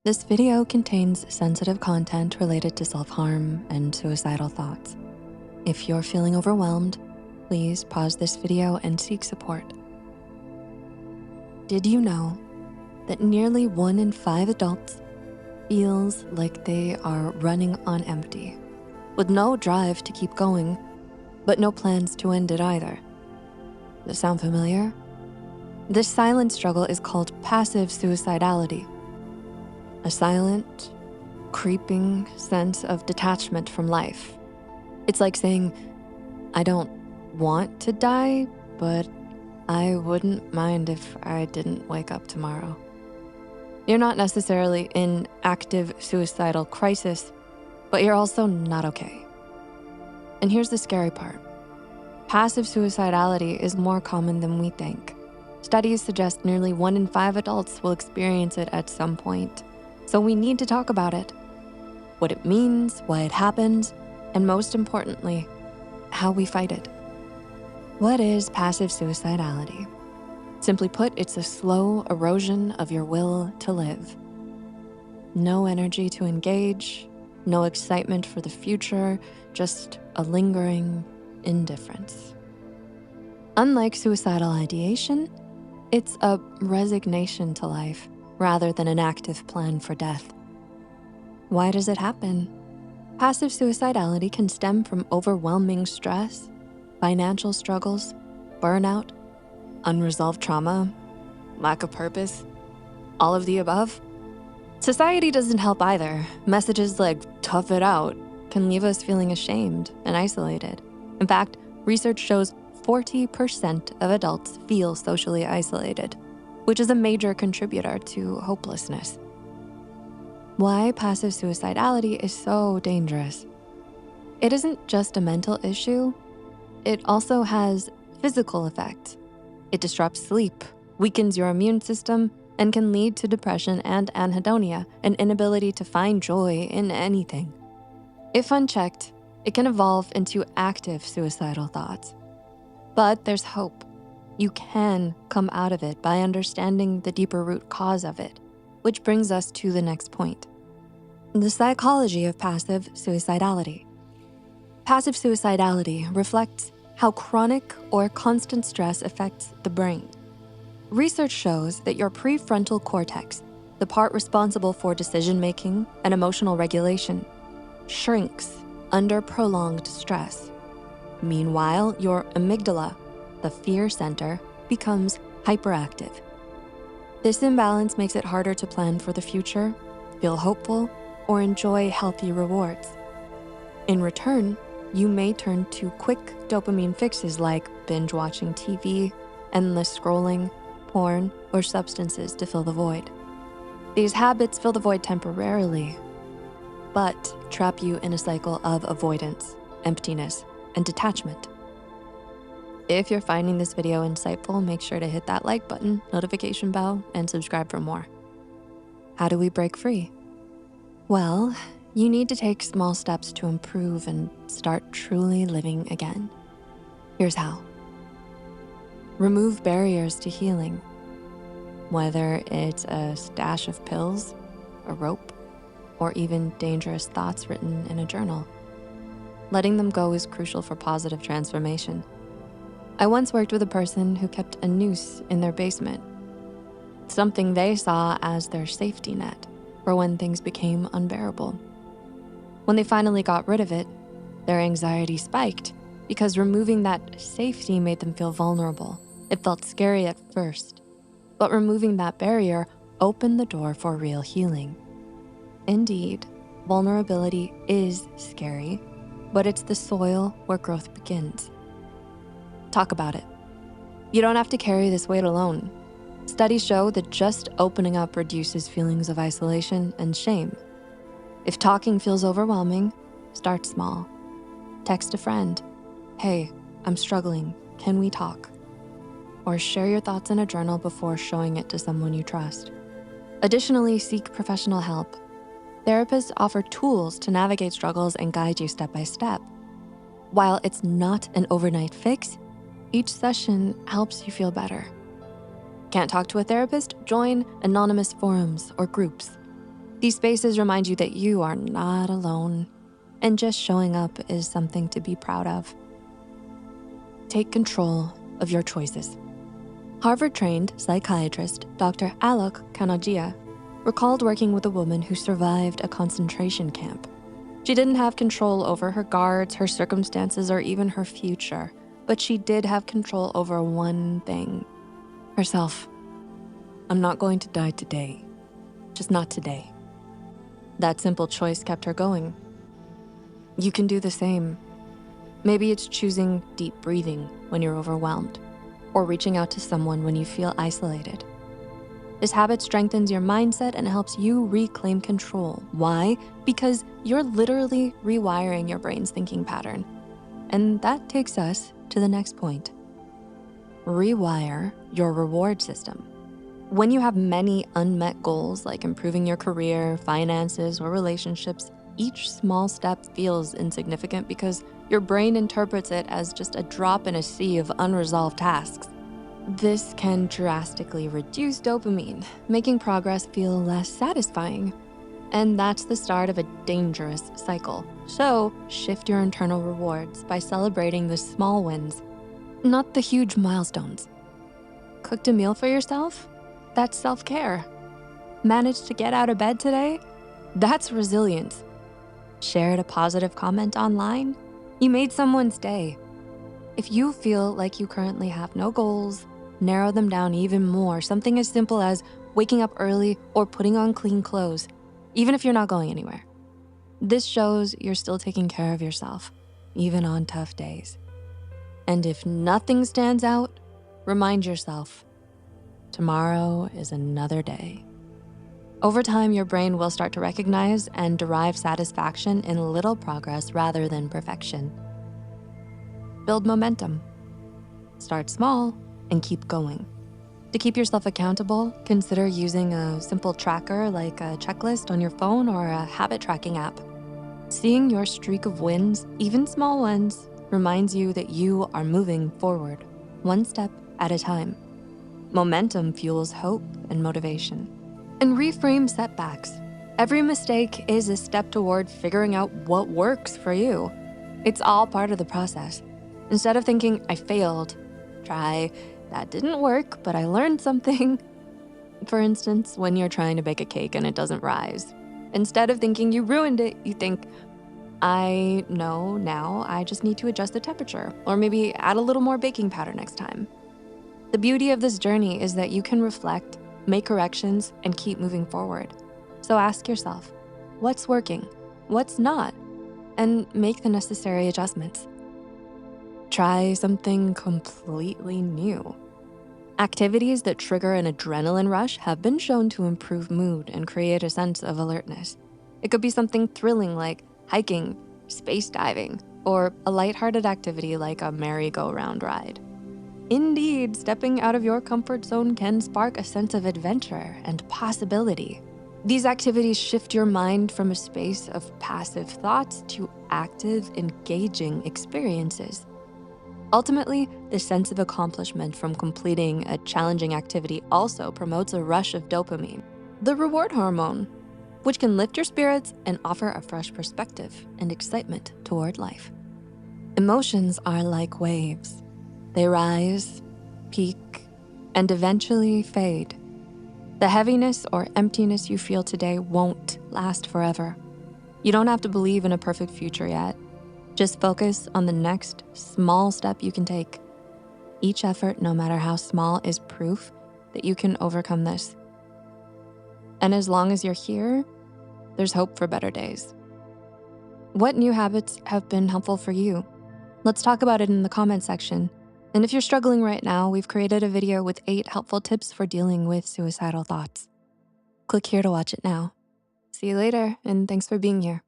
This video contains sensitive content related to self-harm and suicidal thoughts. If you're feeling overwhelmed, please pause this video and seek support. Did you know that nearly 1 in 5 adults feels like they are running on empty, with no drive to keep going, but no plans to end it either? Does this sound familiar? This silent struggle is called passive suicidality. A silent, creeping sense of detachment from life. It's like saying, I don't want to die, but I wouldn't mind if I didn't wake up tomorrow. You're not necessarily in active suicidal crisis, but you're also not okay. And here's the scary part. Passive suicidality is more common than we think. Studies suggest nearly 1 in 5 adults will experience it at some point. So we need to talk about it. What it means, why it happens, and most importantly, how we fight it. What is passive suicidality? Simply put, it's a slow erosion of your will to live. No energy to engage, no excitement for the future, just a lingering indifference. Unlike suicidal ideation, it's a resignation to life rather than an active plan for death. Why does it happen? Passive suicidality can stem from overwhelming stress, financial struggles, burnout, unresolved trauma, lack of purpose, all of the above. Society doesn't help either. Messages like tough it out can leave us feeling ashamed and isolated. In fact, research shows 40% of adults feel socially isolated, which is a major contributor to hopelessness. Why passive suicidality is so dangerous. It isn't just a mental issue, it also has physical effects. It disrupts sleep, weakens your immune system, and can lead to depression and anhedonia, an inability to find joy in anything. If unchecked, it can evolve into active suicidal thoughts. But there's hope. You can come out of it by understanding the deeper root cause of it, which brings us to the next point. The psychology of passive suicidality. Passive suicidality reflects how chronic or constant stress affects the brain. Research shows that your prefrontal cortex, the part responsible for decision-making and emotional regulation, shrinks under prolonged stress. Meanwhile, your amygdala, the fear center, becomes hyperactive. This imbalance makes it harder to plan for the future, feel hopeful, or enjoy healthy rewards. In return, you may turn to quick dopamine fixes like binge watching TV, endless scrolling, porn, or substances to fill the void. These habits fill the void temporarily, but trap you in a cycle of avoidance, emptiness, and detachment. If you're finding this video insightful, make sure to hit that like button, notification bell, and subscribe for more. How do we break free? Well, you need to take small steps to improve and start truly living again. Here's how. Remove barriers to healing. Whether it's a stash of pills, a rope, or even dangerous thoughts written in a journal. Letting them go is crucial for positive transformation. I once worked with a person who kept a noose in their basement, something they saw as their safety net for when things became unbearable. When they finally got rid of it, their anxiety spiked because removing that safety made them feel vulnerable. It felt scary at first, but removing that barrier opened the door for real healing. Indeed, vulnerability is scary, but it's the soil where growth begins. Talk about it. You don't have to carry this weight alone. Studies show that just opening up reduces feelings of isolation and shame. If talking feels overwhelming, start small. Text a friend, hey, I'm struggling, can we talk? Or share your thoughts in a journal before showing it to someone you trust. Additionally, seek professional help. Therapists offer tools to navigate struggles and guide you step by step. While it's not an overnight fix, each session helps you feel better. Can't talk to a therapist? Join anonymous forums or groups. These spaces remind you that you are not alone, and just showing up is something to be proud of. Take control of your choices. Harvard-trained psychiatrist Dr. Alok Kanagia recalled working with a woman who survived a concentration camp. She didn't have control over her guards, her circumstances, or even her future, but she did have control over one thing: herself. I'm not going to die today, just not today. That simple choice kept her going. You can do the same. Maybe it's choosing deep breathing when you're overwhelmed, or reaching out to someone when you feel isolated. This habit strengthens your mindset and helps you reclaim control. Why? Because you're literally rewiring your brain's thinking pattern. And that takes us to the next point. Rewire your reward system. When you have many unmet goals like improving your career, finances, or relationships, each small step feels insignificant because your brain interprets it as just a drop in a sea of unresolved tasks. This can drastically reduce dopamine, making progress feel less satisfying. And that's the start of a dangerous cycle. So shift your internal rewards by celebrating the small wins, not the huge milestones. Cooked a meal for yourself? That's self-care. Managed to get out of bed today? That's resilience. Shared a positive comment online? You made someone's day. If you feel like you currently have no goals, narrow them down even more. Something as simple as waking up early or putting on clean clothes, even if you're not going anywhere. This shows you're still taking care of yourself, even on tough days. And if nothing stands out, remind yourself, tomorrow is another day. Over time, your brain will start to recognize and derive satisfaction in little progress rather than perfection. Build momentum. Start small and keep going. To keep yourself accountable, consider using a simple tracker like a checklist on your phone or a habit tracking app. Seeing your streak of wins, even small ones, reminds you that you are moving forward, one step at a time. Momentum fuels hope and motivation. And reframe setbacks. Every mistake is a step toward figuring out what works for you. It's all part of the process. Instead of thinking, I failed, try, that didn't work, but I learned something. For instance, when you're trying to bake a cake and it doesn't rise. Instead of thinking you ruined it, you think, I know now I just need to adjust the temperature, or maybe add a little more baking powder next time. The beauty of this journey is that you can reflect, make corrections, and keep moving forward. So ask yourself, what's working, what's not, and make the necessary adjustments. Try something completely new. Activities that trigger an adrenaline rush have been shown to improve mood and create a sense of alertness. It could be something thrilling like hiking, space diving, or a lighthearted activity like a merry-go-round ride. Indeed, stepping out of your comfort zone can spark a sense of adventure and possibility. These activities shift your mind from a space of passive thoughts to active, engaging experiences. Ultimately, the sense of accomplishment from completing a challenging activity also promotes a rush of dopamine, the reward hormone, which can lift your spirits and offer a fresh perspective and excitement toward life. Emotions are like waves. They rise, peak, and eventually fade. The heaviness or emptiness you feel today won't last forever. You don't have to believe in a perfect future yet. Just focus on the next small step you can take. Each effort, no matter how small, is proof that you can overcome this. And as long as you're here, there's hope for better days. What new habits have been helpful for you? Let's talk about it in the comment section. And if you're struggling right now, we've created a video with 8 helpful tips for dealing with suicidal thoughts. Click here to watch it now. See you later, and thanks for being here.